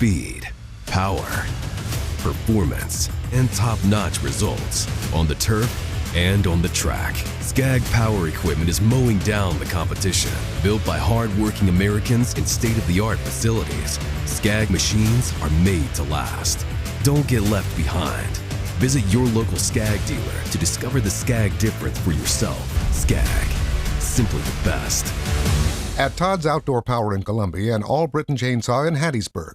Speed, power, performance, and top-notch results on the turf and on the track. Scag Power Equipment is mowing down the competition. Built by hard-working Americans in state-of-the-art facilities, Scag machines are made to last. Don't get left behind. Visit your local Scag dealer to discover the Scag difference for yourself. Scag, simply the best. At Todd's Outdoor Power in Columbia and Allbritton Chainsaw in Hattiesburg.